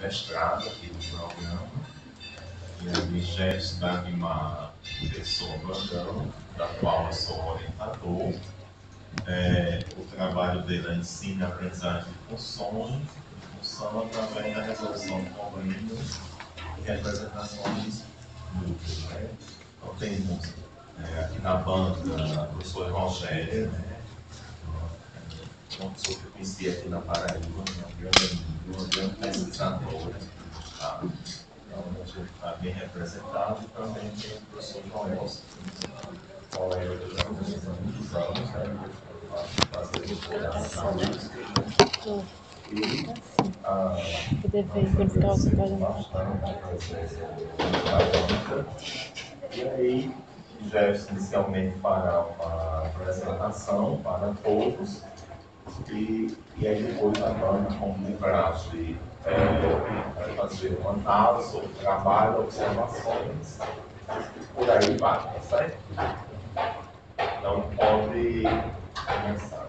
mestrado aqui do programa. E aí, Jefferson Dagmar Pessoa Brandão, da qual eu sou orientador. O trabalho dele é ensino e aprendizagem de função através da resolução de problemas e representações múltiplas. Né? Então, temos aqui na banca a professora Rogéria, né? Uma pessoa que eu conheci aqui na Paraíba, uma grande pesquisadora. Tá? Então, a gente está bem representado e também tem o professor Joel, qual é eu já conheço há muitos anos, né? Fazer doutoração. E aí, Jefferson inicialmente fará uma apresentação para todos, e aí depois a banda, como de praxe, vai fazer uma análise sobre o trabalho, observações, por aí vai, tá certo? Então pode começar.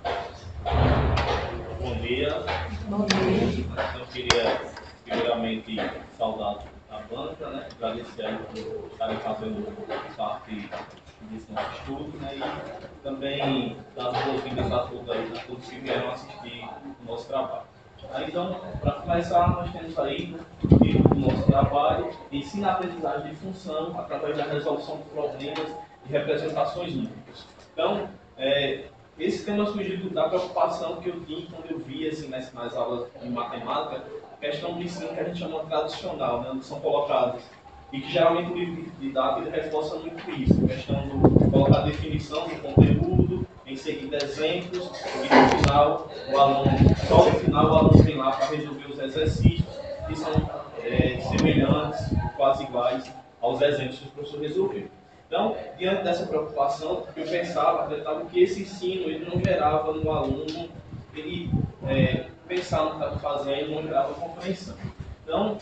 Bom dia. Bom dia. Eu queria primeiramente saudar a banca, né? Agradecer aí por estarem fazendo parte desse nosso estudo, né? E também dar as boas-vindas a todos que vieram assistir o nosso trabalho. Então, para começar, nós temos aí o título do nosso trabalho, ensino a aprendizagem de função através da resolução de problemas e representações múltiplas. Então, esse tema surgiu da preocupação que eu tinha quando eu via assim, nas aulas de matemática, a questão do ensino que a gente chama tradicional, né, onde são colocadas, e que geralmente o livro didático reforça muito isso, a questão do colocar definição do conteúdo, em seguida exemplos, e no final o aluno, só no final o aluno vem lá para resolver os exercícios, que são semelhantes, quase iguais aos exemplos que o professor resolveu. Então, diante dessa preocupação, eu acreditava que esse ensino ele não gerava no aluno, ele pensar no que estava fazendo, não gerava compreensão. Então,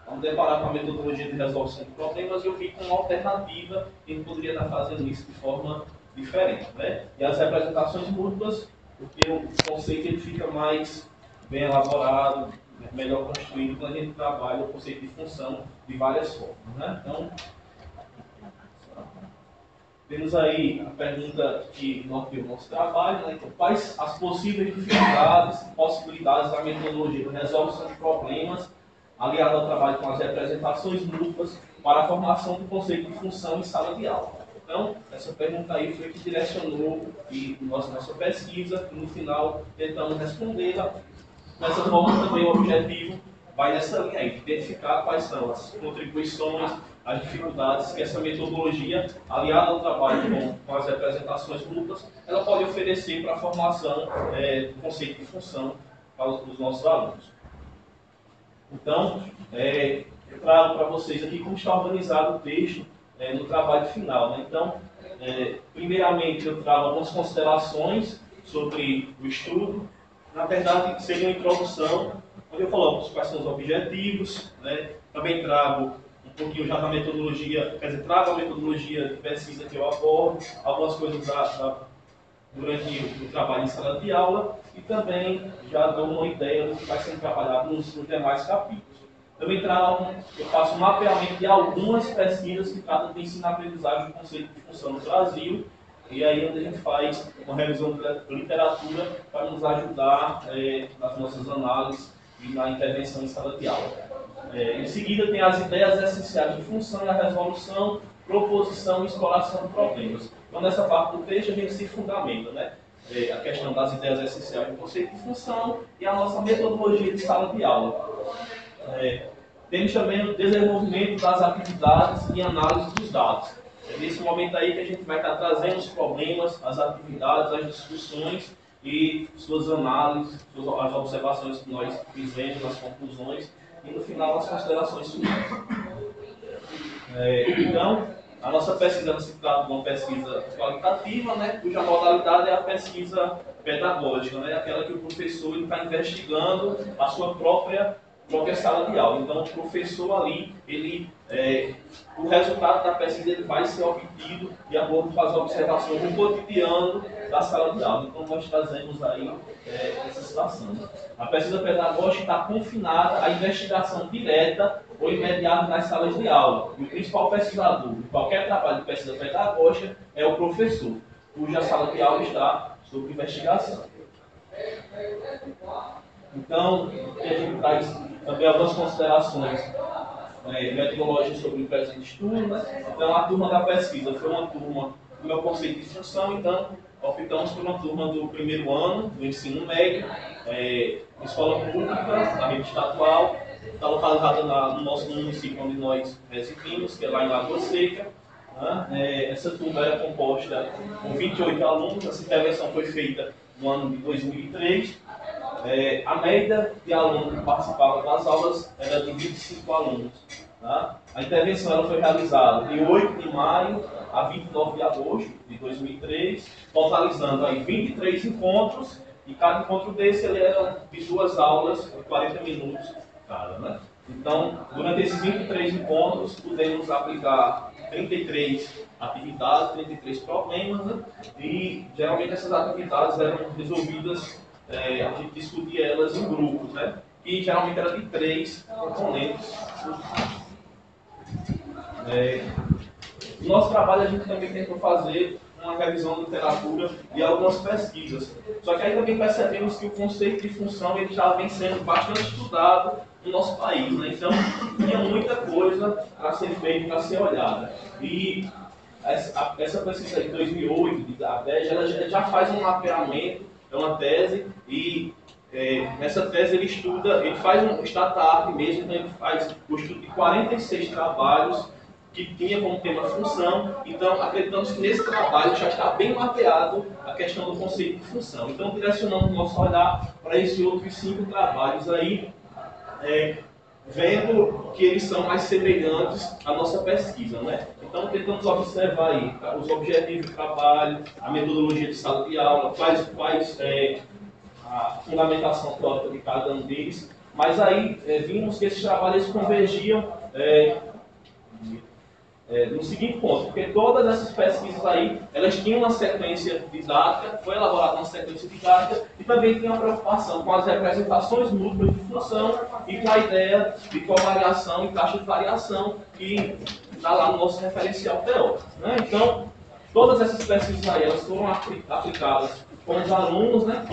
vamos deparar com a metodologia de resolução de problemas, eu vi com uma alternativa que ele poderia estar fazendo isso de forma diferente. Né? E as representações múltiplas, porque o conceito ele fica mais bem elaborado, melhor construído quando a gente trabalha o conceito de função de várias formas. Né? Então, temos aí a pergunta que norteia o nosso trabalho, né? Então, quais as possíveis dificuldades e possibilidades da metodologia de resolução de problemas aliada ao trabalho com as representações múltiplas para a formação do conceito de função em sala de aula? Então, essa pergunta aí foi que direcionou nossa pesquisa e no final tentamos respondê-la. Dessa forma também o objetivo vai nessa linha aí, de identificar quais são as contribuições, as dificuldades que essa metodologia, aliada ao trabalho com as representações múltiplas, ela pode oferecer para a formação do conceito de função para os nossos alunos. Então, eu trago para vocês aqui como está organizado o texto no trabalho final. Né? Então, primeiramente eu trago algumas considerações sobre o estudo. Na verdade, seria uma introdução, onde eu coloco quais são os objetivos, né? Também trago um pouquinho já da metodologia, quer dizer, trago a metodologia de pesquisa que eu abordo, algumas coisas durante o trabalho em sala de aula, e também já dou uma ideia do que vai ser trabalhado nos demais capítulos. Também eu faço um mapeamento de algumas pesquisas que tratam de ensino e aprendizagem do conceito de função no Brasil, e aí onde a gente faz uma revisão de literatura para nos ajudar nas nossas análises e na intervenção em sala de aula. Em seguida, tem as ideias essenciais de função e a resolução, proposição e exploração de problemas. Então, nessa parte do texto, a gente se fundamenta, né? A questão das ideias essenciais do conceito de função e a nossa metodologia de sala de aula. Temos também o desenvolvimento das atividades e análise dos dados. É nesse momento aí que a gente vai estar trazendo os problemas, as atividades, as discussões e suas análises, as observações que nós fizemos, as conclusões e no final as considerações finais. Então, a nossa pesquisa se trata de uma pesquisa qualitativa, né, cuja modalidade é a pesquisa pedagógica, né, aquela que o professor está investigando a sua própria própria sala de aula. Então, o professor ali, o resultado da pesquisa ele vai ser obtido de acordo com as observações no cotidiano da sala de aula. Então, nós trazemos aí essa situação. A pesquisa pedagógica está confinada à investigação direta ou imediata nas salas de aula. E o principal pesquisador de qualquer trabalho de pesquisa pedagógica é o professor, cuja sala de aula está sob investigação. Então, a gente traz também algumas considerações metodológicas sobre o presente estudo. Né? Então, a turma da pesquisa foi uma turma do meu conceito de função, então, optamos por uma turma do primeiro ano, do ensino médio, escola pública, na rede estadual, está localizada no nosso município onde nós residimos, que é lá em Lagoa Seca. Essa turma era composta por 28 alunos, essa intervenção foi feita no ano de 2003. A média de alunos que participavam das aulas era de 25 alunos. Tá? A intervenção ela foi realizada de 8 de maio a 29 de agosto de 2003, totalizando aí 23 encontros, e cada encontro desse ele era de 2 aulas, de 40 minutos cada. Né? Então, durante esses 23 encontros, pudemos aplicar 33 atividades, 33 problemas, né? E geralmente essas atividades eram resolvidas, a gente discutia elas em grupos, né? E geralmente era de 3 componentes. No nosso trabalho a gente também tentou fazer uma revisão da literatura e algumas pesquisas. Só que aí também percebemos que o conceito de função ele já vem sendo bastante estudado no nosso país, né? Então tinha muita coisa para ser feita, para ser olhada. E essa pesquisa de 2008, de 2010, ela já faz um mapeamento, é uma tese, e nessa tese ele faz um stat-art mesmo, então ele faz o estudo de 46 trabalhos que tinha como tema função. Então acreditamos que nesse trabalho já está bem mapeado a questão do conceito de função. Então direcionamos o nosso olhar para esses outros 5 trabalhos aí, vendo que eles são mais semelhantes à nossa pesquisa, né? Então tentamos observar aí os objetivos do trabalho, a metodologia de sala de aula, quais a fundamentação teórica de cada um deles, mas aí vimos que esses trabalhos convergiam no seguinte ponto, porque todas essas pesquisas aí, elas tinham uma sequência didática, foi elaborada uma sequência didática, e também tinha uma preocupação com as representações múltiplas de função e com a ideia de covariação e taxa de variação que está lá no nosso referencial teórico. Né? Então, todas essas pesquisas aí, elas foram aplicadas com os alunos, né?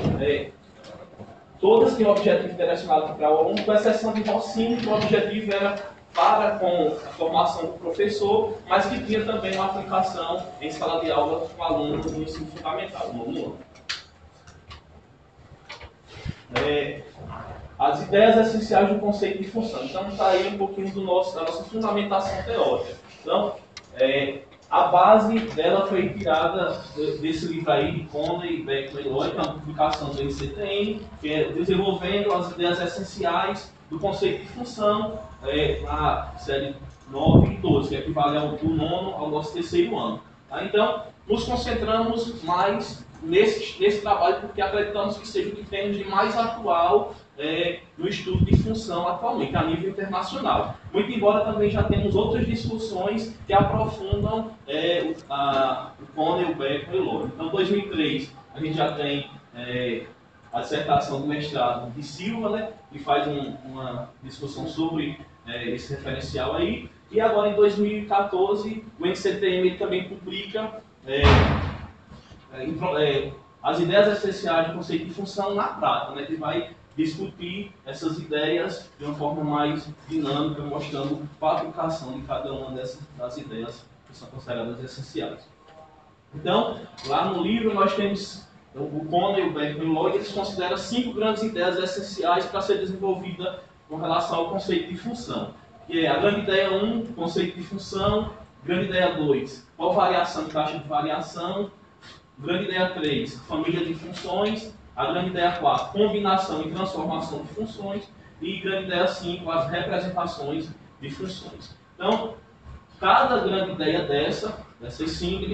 Todas têm um objetivo direcionado para o aluno, com exceção de Rossini, que o objetivo era para com a formação do professor, mas que tinha também uma aplicação em sala de aula com alunos no ensino fundamental, no nono ano. As ideias essenciais do conceito de função. Então, está aí um pouquinho da nossa fundamentação teórica. Então, a base dela foi tirada desse livro aí de Conley, Beckman e Lloyd, uma publicação do ICTM, que é desenvolvendo as ideias essenciais do conceito de função, na série 9 e 12, que equivale do nono ao nosso terceiro ano. Tá? Então, nos concentramos mais nesse trabalho, porque acreditamos que seja o que temos de mais atual no estudo de função atualmente, a nível internacional. Muito embora também já temos outras discussões que aprofundam o Conley, o Beckman e o Lloyd. Então, em 2003, a gente já tem a dissertação do mestrado de Silva, né, que faz uma discussão sobre esse referencial aí. E agora, em 2014, o NCTM ele também publica as ideias essenciais do conceito de função na prática, né? Ele vai discutir essas ideias de uma forma mais dinâmica, mostrando a aplicação de cada uma das ideias que são consideradas essenciais. Então, lá no livro nós temos o Conley, o Beckman e o Lloyd, eles consideram 5 grandes ideias essenciais para ser desenvolvida com relação ao conceito de função. Que é a grande ideia 1, conceito de função; grande ideia 2, covariação e taxa de variação; grande ideia 3, família de funções; a grande ideia 4, combinação e transformação de funções; e grande ideia 5, as representações de funções. Então, cada grande ideia dessas 5,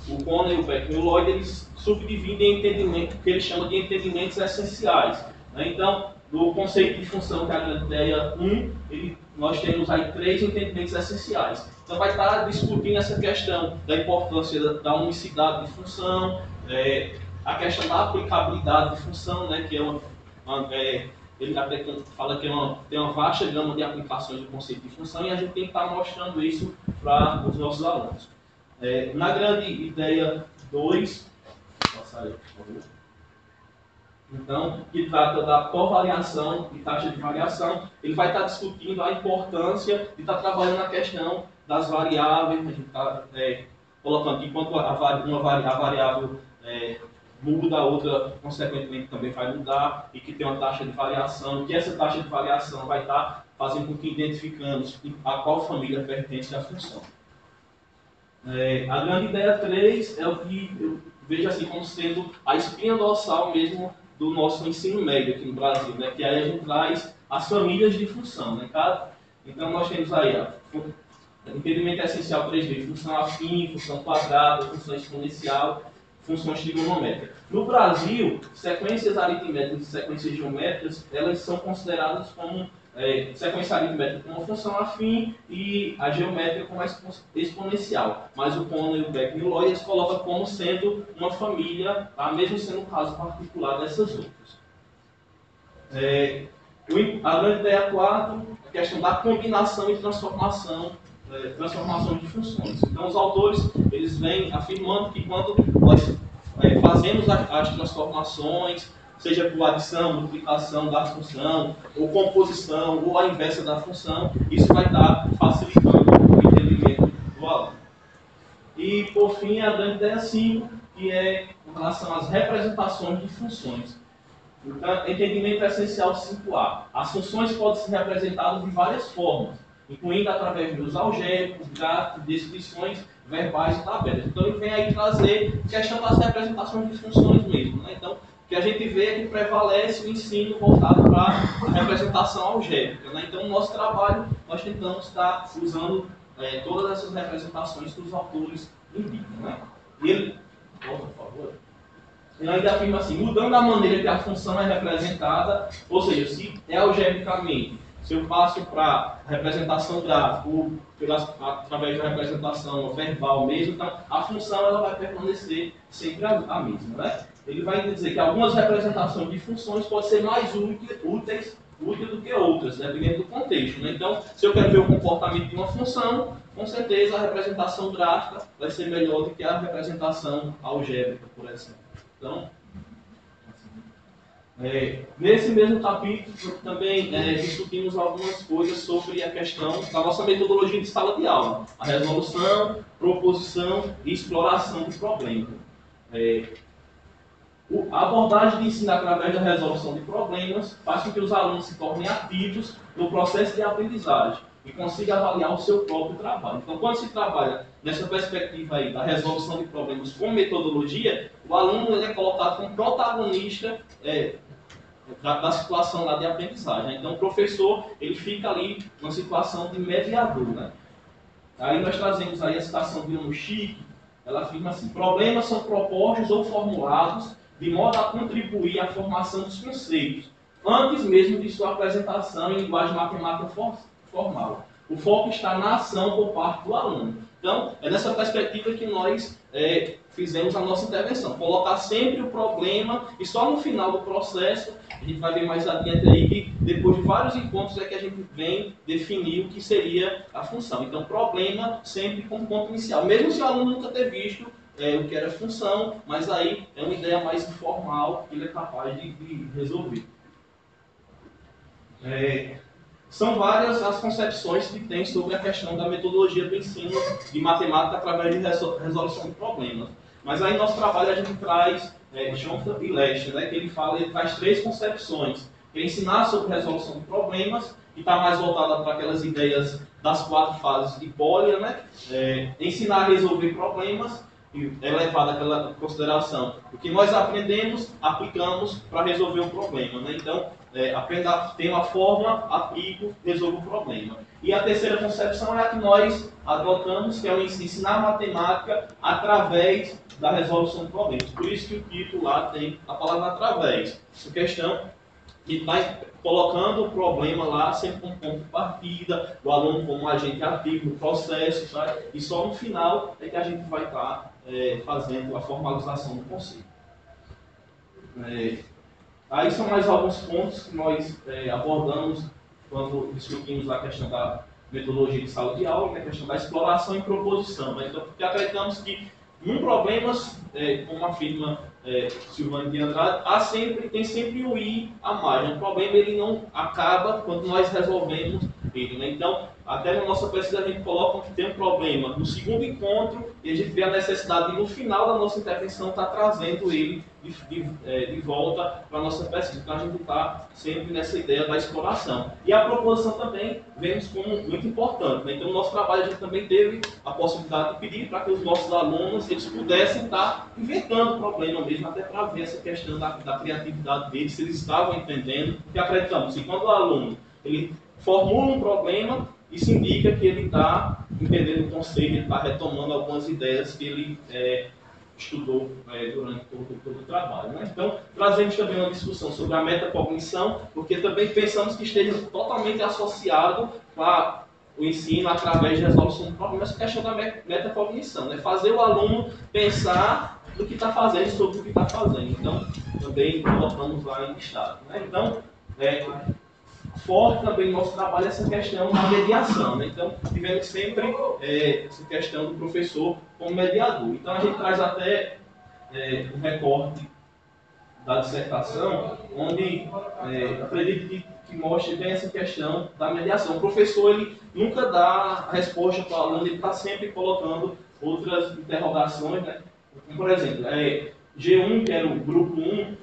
o Conley, o Beckman e o Lloyd, eles subdividem em entendimento, que ele chama de entendimentos essenciais. Né? Então, do conceito de função, que é a grande ideia 1, nós temos aí 3 entendimentos essenciais. Então, vai estar discutindo essa questão da importância da unicidade de função, a questão da aplicabilidade de função, né, que ele até fala que tem uma vasta gama de aplicações do conceito de função, e a gente tem que estar mostrando isso para os nossos alunos. Na grande ideia 2, passar aí, por favor. Então, que trata da covariação e taxa de variação, ele vai estar discutindo a importância de estar trabalhando na questão das variáveis. A gente está colocando que enquanto a variável muda, a outra, consequentemente, também vai mudar, e que tem uma taxa de variação, que essa taxa de variação vai estar fazendo com que identificamos a qual família pertence à função. A grande ideia 3 é o que eu vejo assim como sendo a espinha dorsal mesmo do nosso ensino médio aqui no Brasil, né? Que aí a gente traz as famílias de função, né? Então nós temos aí entendimento essencial 3D, função afim, função quadrada, função exponencial, funções trigonométricas. No Brasil, sequências aritméticas e sequências geométricas, elas são consideradas como sequência aritmétrica como uma função afim e a geométrica como exponencial. Mas o Conner, o Beck e o Lloyd, eles colocam como sendo uma família, mesmo sendo um caso particular dessas outras. A grande ideia 4, a questão da combinação e transformação de funções. Então, os autores eles vêm afirmando que quando nós fazemos as transformações, seja por adição, multiplicação da função, ou composição, ou a inversa da função, isso vai estar facilitando o entendimento do aluno. E, por fim, a grande ideia 5, que é com relação às representações de funções. Então, entendimento essencial 5A. As funções podem ser representadas de várias formas, incluindo através dos algébricos, gráficos, descrições verbais e tabelas. Então, ele vem aí trazer a questão das representações de funções mesmo. Né? Então, o que a gente vê é que prevalece o ensino voltado para a representação algébrica. Né? Então, no nosso trabalho, nós tentamos estar usando todas essas representações que os autores indicam. Né? E ele, volta, por favor. Ele ainda afirma assim, mudando a maneira que a função é representada, ou seja, se é algebricamente, se eu passo para a representação gráfica ou através da representação verbal mesmo, então a função ela vai permanecer sempre a mesma. Né? Ele vai dizer que algumas representações de funções podem ser mais úteis do que outras, dependendo do contexto. Né? Então, se eu quero ver o comportamento de uma função, com certeza a representação gráfica vai ser melhor do que a representação algébrica, por exemplo. Então, nesse mesmo capítulo também discutimos algumas coisas sobre a questão da nossa metodologia de sala de aula, a resolução, proposição e exploração de problemas. A abordagem de ensino através da resolução de problemas faz com que os alunos se tornem ativos no processo de aprendizagem e consiga avaliar o seu próprio trabalho. Então, quando se trabalha nessa perspectiva aí da resolução de problemas com metodologia, o aluno ele é colocado como protagonista da situação lá de aprendizagem. Então, o professor ele fica ali numa situação de mediador. Né? Aí nós trazemos aí a citação de Ono Chique, ela afirma assim, problemas são propostos ou formulados de modo a contribuir à formação dos conceitos, antes mesmo de sua apresentação em linguagem matemática formal. O foco está na ação por parte do aluno. Então, é nessa perspectiva que nós fizemos a nossa intervenção. Colocar sempre o problema e só no final do processo, a gente vai ver mais adiante aí que depois de vários encontros é que a gente vem definir o que seria a função. Então, problema sempre como ponto inicial. Mesmo se o aluno nunca ter visto o que era função, mas aí é uma ideia mais informal que ele é capaz de resolver. São várias as concepções que tem sobre a questão da metodologia do ensino de matemática através de resolução de problemas. Mas aí no nosso trabalho a gente traz Schoenfeld e Lester, né, que ele traz 3 concepções. Que é ensinar sobre resolução de problemas, que está mais voltada para aquelas ideias das 4 fases de Polya, né? Ensinar a resolver problemas, é levado àquela consideração. O que nós aprendemos, aplicamos para resolver um problema. Né? Então, aprenda, tem uma forma, aplico, resolvo o problema. E a terceira concepção é a que nós adotamos, que é o ensinar matemática através da resolução de problemas. Por isso que o título lá tem a palavra através. Essa questão que está colocando o problema lá sempre como ponto de partida, o aluno como um agente ativo no processo, tá? E só no final é que a gente vai estar fazendo a formalização do conceito. Aí são mais alguns pontos que nós abordamos quando discutimos a questão da metodologia de sala de aula, a questão da exploração e proposição. Então, porque acreditamos que num problema, como afirma Silvano de Andrade, tem sempre o I a mais. O problema ele não acaba quando nós resolvemos ele. Né? Então, até na nossa pesquisa a gente coloca que tem um problema no segundo encontro e a gente vê a necessidade de, no final da nossa intervenção, estar trazendo ele de volta para a nossa pesquisa. Então, a gente está sempre nessa ideia da exploração. E a proposição também vemos como muito importante. Né? Então, no nosso trabalho, a gente também teve a possibilidade de pedir para que os nossos alunos eles pudessem estar inventando o problema mesmo, até para ver essa questão da criatividade deles, se eles estavam entendendo, porque acreditamos que quando o aluno ele formula um problema, isso indica que ele está entendendo o conceito, ele está retomando algumas ideias que ele estudou durante todo o trabalho. Né? Então, trazemos também uma discussão sobre a metacognição, porque também pensamos que esteja totalmente associado com o ensino através de resolução do problema, essa questão da metacognição, né? Fazer o aluno pensar no que está fazendo, sobre o que está fazendo. Então, também colocamos lá em destaque. Né? Então, forte também no nosso trabalho essa questão da mediação. Né? Então, tivemos sempre essa questão do professor como mediador. Então, a gente traz até um recorte da dissertação, onde acredito que mostre bem essa questão da mediação. O professor ele nunca dá a resposta para o aluno, ele está sempre colocando outras interrogações. Né? Por exemplo, G1, que era o grupo 1,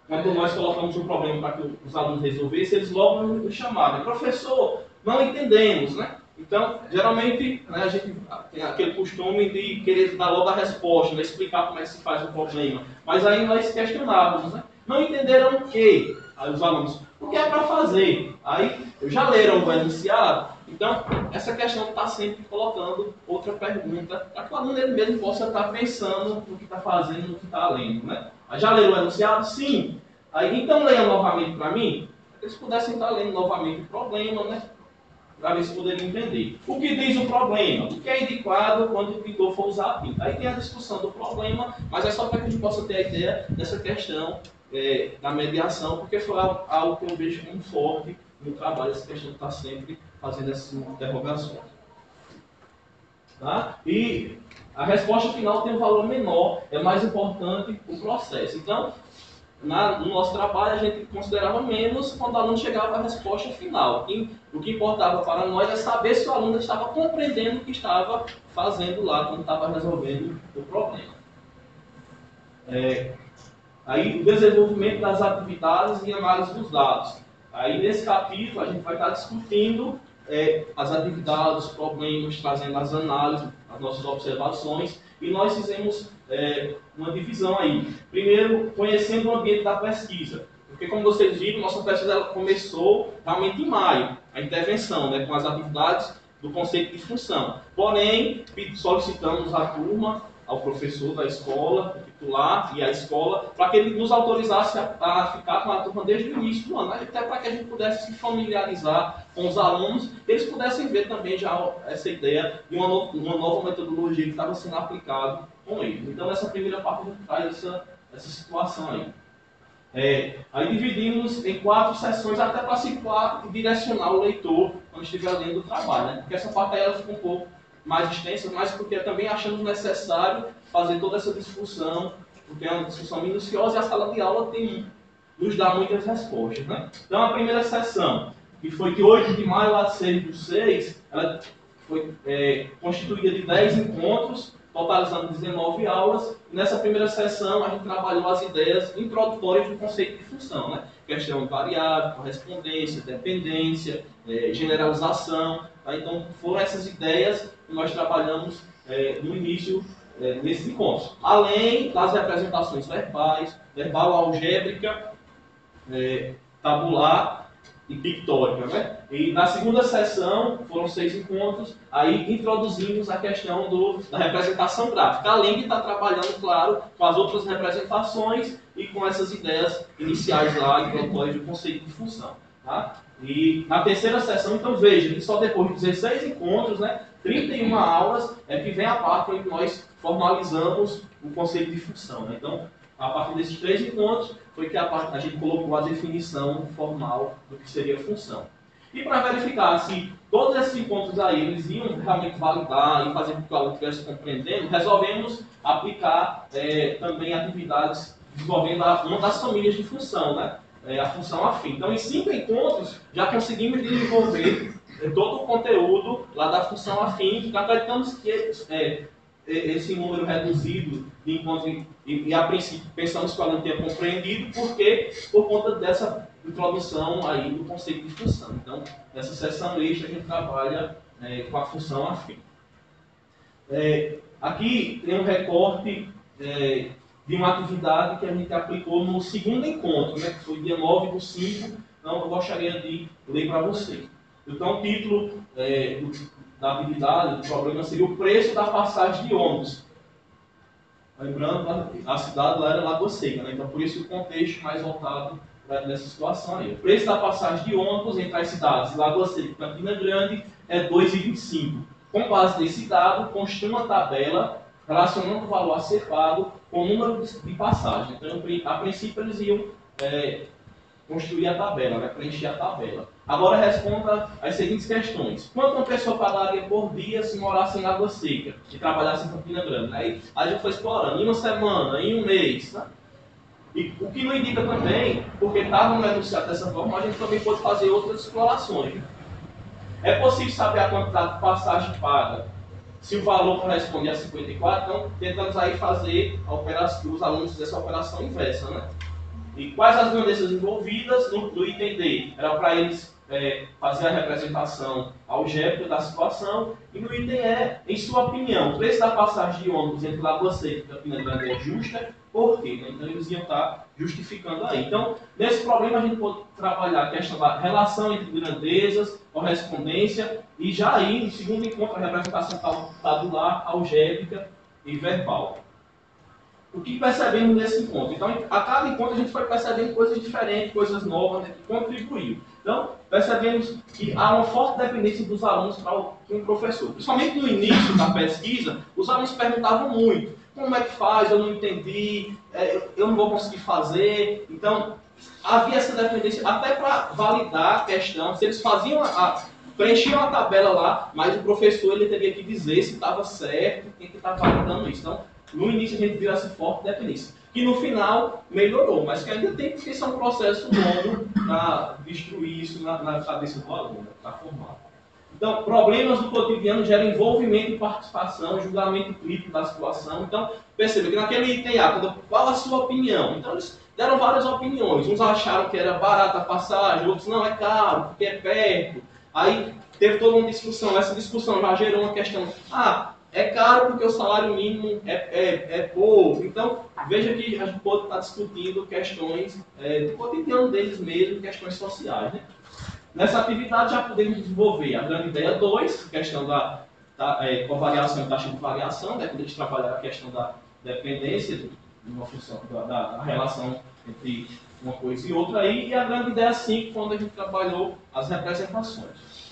quando nós colocamos um problema para que os alunos resolvessem, eles logo nos chamavam. Professor, não entendemos, né? Então, geralmente, né, a gente tem aquele costume de querer dar logo a resposta, né, explicar como é que se faz o problema. Mas aí nós questionávamos, né? Não entenderam o quê? Aí os alunos, o que é para fazer? Aí, já leram o enunciado? Então, essa questão está sempre colocando outra pergunta, para que o aluno ele mesmo possa estar pensando no que está fazendo, no que está lendo, né? Aí, já leram o enunciado? Sim. Aí, então leiam novamente para mim, para que eles pudessem estar lendo novamente o problema, né? Para ver se poderiam entender. O que diz o problema? O que é indicado quando o pintor for usar a tinta? Aí tem a discussão do problema, mas é só para que a gente possa ter a ideia dessa questão da mediação, porque foi algo que eu vejo como forte no trabalho, essa questão de estar sempre fazendo essas interrogações. Tá? E a resposta final tem um valor menor, é mais importante o processo. Então, no nosso trabalho, a gente considerava menos quando o aluno chegava à resposta final. O que importava para nós é saber se o aluno estava compreendendo o que estava fazendo lá, quando estava resolvendo o problema. Aí, o desenvolvimento das atividades e análise dos dados. Aí, nesse capítulo, a gente vai estar discutindo as atividades, os problemas, trazendo as análises, as nossas observações, e nós fizemos uma divisão aí. Primeiro, conhecendo o ambiente da pesquisa, porque como vocês viram, nossa pesquisa ela começou realmente em maio, a intervenção, né, com as atividades do conceito de função. Porém, solicitamos à turma, ao professor da escola, o titular e a escola, para que ele nos autorizasse a ficar com a turma desde o início do ano, até para que a gente pudesse se familiarizar com os alunos, eles pudessem ver também já essa ideia de uma nova metodologia que estava sendo aplicada com eles. Então, nessa primeira parte, a gente traz essa situação aí. Aí dividimos em 4 sessões, até para situar e direcionar o leitor quando estiver lendo o trabalho, né? Porque essa parte aí ela fica um pouco mais extensa, mas porque também achamos necessário fazer toda essa discussão, porque é uma discussão minuciosa e a sala de aula nos dá muitas respostas. Né? Então, a primeira sessão, que foi de 8 de maio a 6/6, ela foi constituída de 10 encontros, totalizando 19 aulas. E nessa primeira sessão, a gente trabalhou as ideias introdutórias do conceito de função, né? Questão variável, correspondência, dependência, generalização. Tá? Então, foram essas ideias que nós trabalhamos no início nesses encontros. Além das representações verbais, verbal, algébrica, tabular e pictórica, né? E na segunda sessão, foram 6 encontros, aí introduzimos a questão da representação gráfica, além de estar trabalhando, claro, com as outras representações e com essas ideias iniciais lá, introdutórias do conceito de função. Tá? E na terceira sessão, então veja, que só depois de 16 encontros, né, 31 aulas, é que vem a parte em que nós formalizamos o conceito de função. Né? Então, a partir desses 3 encontros, foi que a gente colocou a definição formal do que seria função. E para verificar se todos esses encontros aí eles iam realmente validar e fazer com que o aluno estivesse compreendendo, resolvemos aplicar também atividades desenvolvendo uma das famílias de função, né? A função afim. Então, em 5 encontros, já conseguimos desenvolver todo o conteúdo lá da função afim, acreditamos que esse número reduzido de encontros, e a princípio pensamos que o aluno tenha compreendido, porque por conta dessa introdução aí do conceito de função. Então, nessa sessão extra a gente trabalha com a função afim. Aqui tem um recorte de uma atividade que a gente aplicou no segundo encontro, né, que foi dia 9/5, então eu gostaria de ler para vocês. Então, o título da atividade, do problema, seria o preço da passagem de ônibus. Lembrando, a cidade lá era Lagoa Seca, né? Então por isso o contexto mais voltado para essa situação aí. O preço da passagem de ônibus entre as cidades de Lagoa Seca e Campina Grande é R$ 2,25. Com base nesse dado, construa uma tabela relacionando o valor a ser pago com o número de passagem. Então, a princípio, eles iam construir a tabela, né? Preencher a tabela. Agora responda as seguintes questões. Quanto uma pessoa pagaria por dia se morasse em Lagoa Seca e trabalhasse em Campina Grande? Aí a gente foi explorando, em uma semana, em um mês. Né? E o que não indica também, porque estava no enunciado dessa forma, a gente também pode fazer outras explorações. Né? É possível saber a quantidade de passagem paga se o valor corresponde a 54, então tentamos aí fazer a operação, os alunos fizessem essa operação inversa. Né? E quais as grandezas envolvidas no item D? Era para eles fazer a representação algébrica da situação. E no item E, em sua opinião, o preço da passagem de ônibus entre Lagoa Seca e Campina Grande é justa? Por quê? Então eles iam estar justificando aí. Então, nesse problema a gente pode trabalhar a questão da relação entre grandezas, correspondência, e já aí, no segundo encontro, a representação tabular, algébrica e verbal. O que percebemos nesse encontro? Então, a cada encontro a gente foi percebendo coisas diferentes, coisas novas, né, que contribuíram. Então, percebemos que há uma forte dependência dos alunos para um professor. Principalmente no início da pesquisa, os alunos perguntavam muito. Como é que faz? Eu não entendi, eu não vou conseguir fazer. Então, havia essa dependência até para validar a questão. Se eles faziam preenchiam a tabela lá, mas o professor ele teria que dizer se estava certo, quem que estava validando isso. Então, no início a gente viu essa forte dependência, que no final melhorou, mas que ainda tem, porque isso é um processo longo para destruir isso na cabeça do aluno, para formar. Então, problemas do cotidiano geram envolvimento e participação, julgamento crítico da situação. Então, perceba que naquele item A, qual a sua opinião? Então, eles deram várias opiniões. Uns acharam que era barata a passagem, outros não, é caro, porque é perto. Aí teve toda uma discussão. Essa discussão já gerou uma questão. É caro porque o salário mínimo é pouco. Então, veja que a gente pode estar discutindo questões do cotidiano deles mesmo, questões sociais. Né? Nessa atividade já podemos desenvolver a grande ideia 2, questão da covariação e taxa de variação, né? Quando a gente trabalhar a questão da dependência de uma função, da relação entre uma coisa e outra. Aí, e a grande ideia 5, quando a gente trabalhou as representações.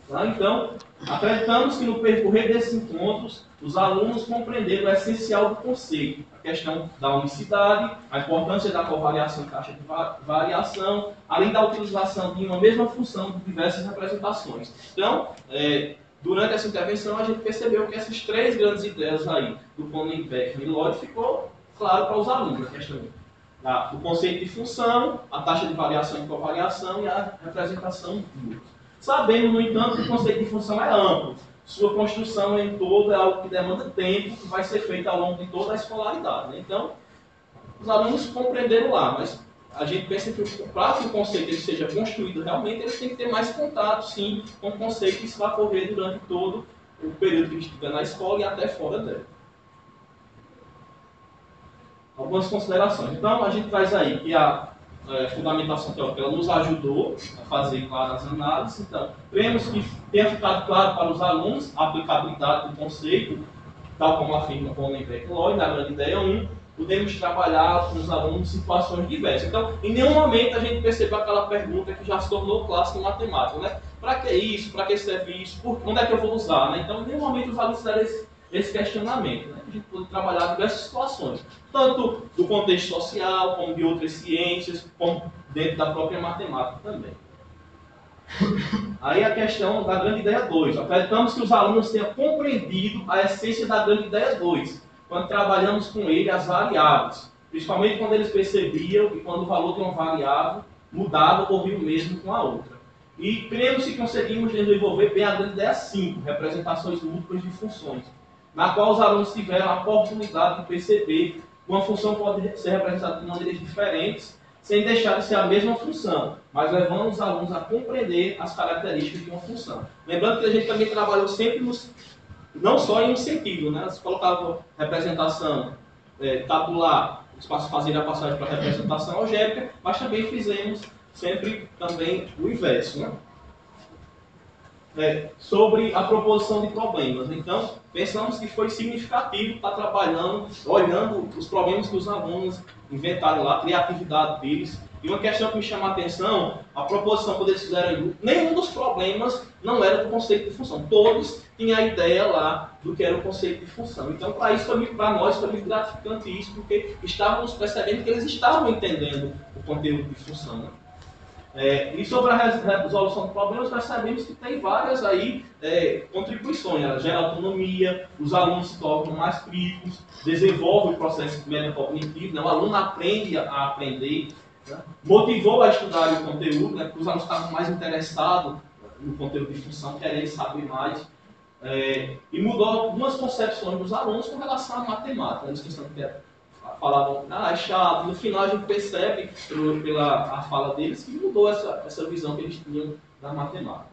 Tá? Então, acreditamos que no percorrer desses encontros, os alunos compreenderam o essencial do conceito, a questão da unicidade, a importância da covariação e taxa de variação, além da utilização de uma mesma função de diversas representações. Então, durante essa intervenção, a gente percebeu que essas 3 grandes ideias aí, do Koenig, Beck e Lodge, ficou claro para os alunos, a questão do conceito de função, a taxa de variação e covariação e a representação dupla. Sabemos, no entanto, que o conceito de função é amplo. Sua construção em todo é algo que demanda tempo, que vai ser feito ao longo de toda a escolaridade. Né? Então, os alunos compreenderam lá, mas a gente pensa que para que o conceito ele seja construído realmente, eles têm que ter mais contato, sim, com o conceito que isso vai ocorrer durante todo o período que estiver na escola e até fora dela. Algumas considerações. Então, a gente traz aí que fundamentação teórica, ela nos ajudou a fazer claras análises. Então, cremos que tenha ficado claro para os alunos a aplicabilidade do conceito, tal como afirma Hollenbeck Lloyd, na grande ideia 1, podemos trabalhar com os alunos em situações diversas. Então, em nenhum momento a gente percebeu aquela pergunta que já se tornou clássica em matemática, né? Para que isso? Para que serve isso? Onde é que eu vou usar? Né? Então, em nenhum momento os alunos fizeram esse questionamento. Né? A gente pode trabalhar diversas situações, tanto do contexto social, como de outras ciências, como dentro da própria matemática também. Aí a questão da grande ideia 2. Acreditamos que os alunos tenham compreendido a essência da grande ideia 2, quando trabalhamos com ele as variáveis, principalmente quando eles percebiam que quando o valor de uma variável mudava, ocorria o mesmo com a outra. E cremos que conseguimos desenvolver bem a grande ideia 5, representações múltiplas de funções, na qual os alunos tiveram a oportunidade de perceber que uma função pode ser representada de maneiras diferentes, sem deixar de ser a mesma função, mas levando os alunos a compreender as características de uma função. Lembrando que a gente também trabalhou sempre não só em um sentido, né? Você colocava representação tabular, fazia a passagem para representação algébrica, mas também fizemos sempre também o inverso, né? Sobre a proposição de problemas. Então, pensamos que foi significativo estar trabalhando, olhando os problemas que os alunos inventaram lá, a criatividade deles. E uma questão que me chama a atenção, a proposição, quando eles fizeram, nenhum dos problemas não era do conceito de função. Todos tinham a ideia lá do que era o conceito de função. Então, para nós, foi muito gratificante isso, porque estávamos percebendo que eles estavam entendendo o conteúdo de função, né? E sobre a resolução de problemas, nós sabemos que tem várias aí, contribuições. Ela gera autonomia, os alunos se tornam mais críticos, desenvolve o processo metacognitivo, né? O aluno aprende a aprender, né? Motivou a estudar o conteúdo, né? Porque os alunos estavam mais interessados no conteúdo de função, querendo saber mais. E mudou algumas concepções dos alunos com relação à matemática. Eles falavam, é chato. No final a gente percebe, pela fala deles, que mudou essa visão que eles tinham da matemática.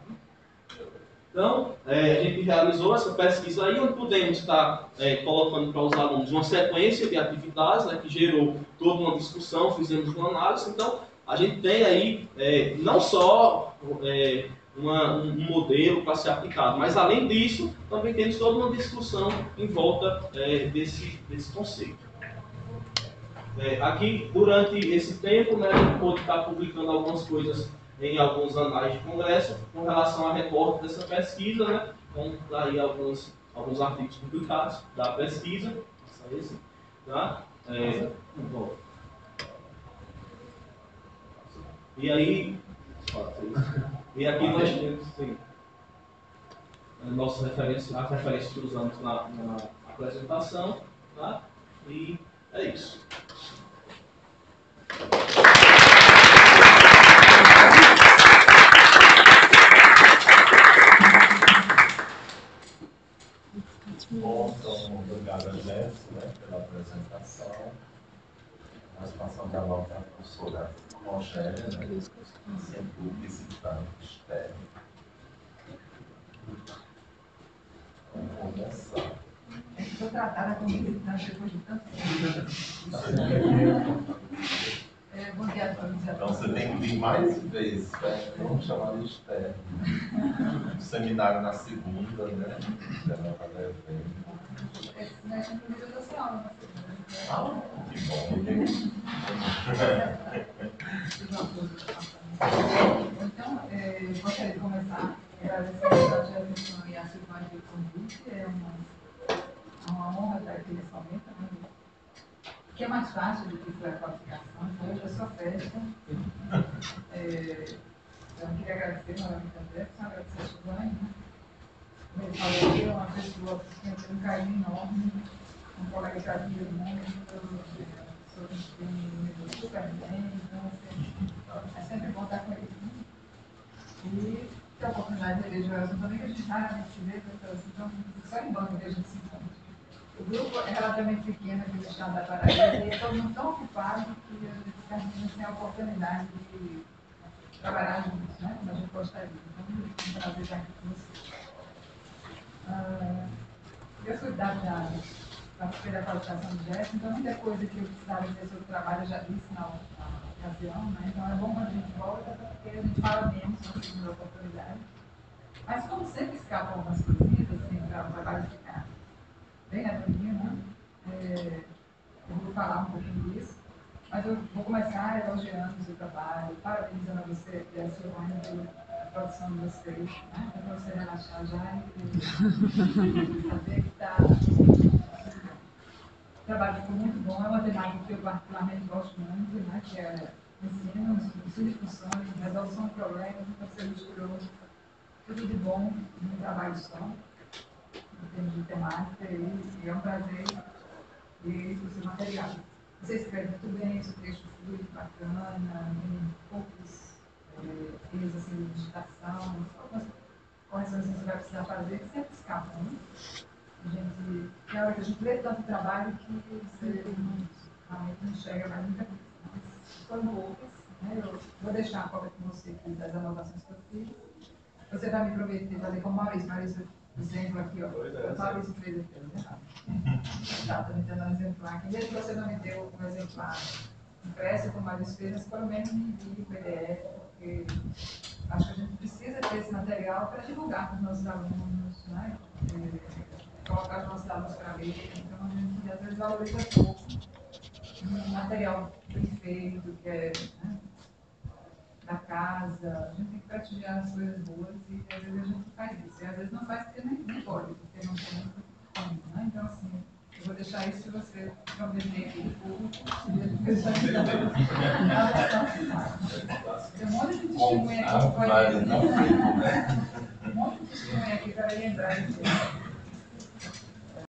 Então, a gente realizou essa pesquisa aí, onde pudemos estar colocando para os alunos uma sequência de atividades, né, que gerou toda uma discussão, fizemos uma análise. Então, a gente tem aí não só um modelo para ser aplicado, mas além disso, também temos toda uma discussão em volta desse conceito. Aqui, durante esse tempo, né, a gente pôde estar publicando algumas coisas em alguns anais de congresso com relação a recorte dessa pesquisa, né? Então, daí alguns artigos publicados da pesquisa. Esse, tá? E aí, aqui nós temos nossas referências, as referências que usamos na apresentação, tá? E é isso. Bom, então, obrigado a Jéssica, né, pela apresentação. Nós passamos a palavra para a professora Rogéria, né, sempre visitante externo. Vamos começar. Estou tratada como visitante depois de tanto tempo. Bom dia a todos. Então você tem que vir mais vezes, né? Vamos chamar de externo. Seminário na segunda, né? Esse semestre, inclusive, eu estou sem aula na segunda. Ah, que bom. Então, gostaria de começar agradecendo a Jefferson e a Silvânia pelo convite. É uma honra estar aqui nesse momento. Né? Que é mais fácil do que foi a qualificação. Então, hoje é só festa. Então, eu queria agradecer novamente a Jefferson, agradecer a Silvânia. Como ele falou aqui, é uma pessoa que tem um carinho enorme, um colega que admira muito, pessoa que tem um super bem, então é sempre bom estar com ele. E ter a oportunidade de ver o Joelson também, que a gente raramente se vê, então só em banco que a gente se encontra. O grupo é relativamente pequeno aqui no estado da Paraíba e é todo mundo tão ocupado que a gente termina sem a oportunidade de trabalhar juntos, né? Como a gente gostaria. Então, é um prazer estar aqui com vocês. Eu fui da participei da qualificação do GES, então muita coisa que eu precisava dizer sobre o trabalho eu já disse na ocasião, né? Então é bom quando a gente volta, porque a gente fala menos sobre a segunda oportunidade. Mas como sempre escapam algumas coisinhas, assim, para o trabalho ficar bem redondinho, né? Eu vou falar um pouquinho disso, mas eu vou começar elogiando o seu trabalho, parabenizando a você e a Silvânia pela produção de vocês, né? Para você relaxar já e saber que está. O trabalho ficou muito bom, é uma temática que eu particularmente gosto muito, né? Que é ensino, ensino de funções, resolução de problemas, então você misturou tudo de bom num trabalho só, em termos de temática, e é um prazer ler o seu material. Você escreve muito bem, o seu texto flui bacana, tem poucos erros assim, de digitação, algumas correções que você vai precisar fazer que sempre escapam, né? Tem hora que a gente lê tanto trabalho que você realmente não enxerga mais muita coisa. Mas foram poucas, né? Eu vou deixar a cópia com você aqui das anotações que eu fiz. Você vai me prometer fazer com o Maurício. Maurício, exemplo aqui, ó. O Maurício fez aqui, ó. Tá, estou me dando um exemplar aqui. Mesmo que você não me deu um exemplar impresso, como o Maurício fez, mas pelo menos me envie o PDF, porque acho que a gente precisa ter esse material para divulgar para os nossos alunos, né? Colocar os nossos alunos para ler. Então, a gente às vezes valoriza pouco um material bem feito, que é, né, da casa. A gente tem que prestigiar as coisas boas e às vezes a gente não faz isso. E às vezes não faz porque nem pode, porque não tem como, né? Então, assim, eu vou deixar isso se você prometer aqui no público. Tem um monte de testemunha aqui que pode. Um monte de testemunha aqui para lembrar disso.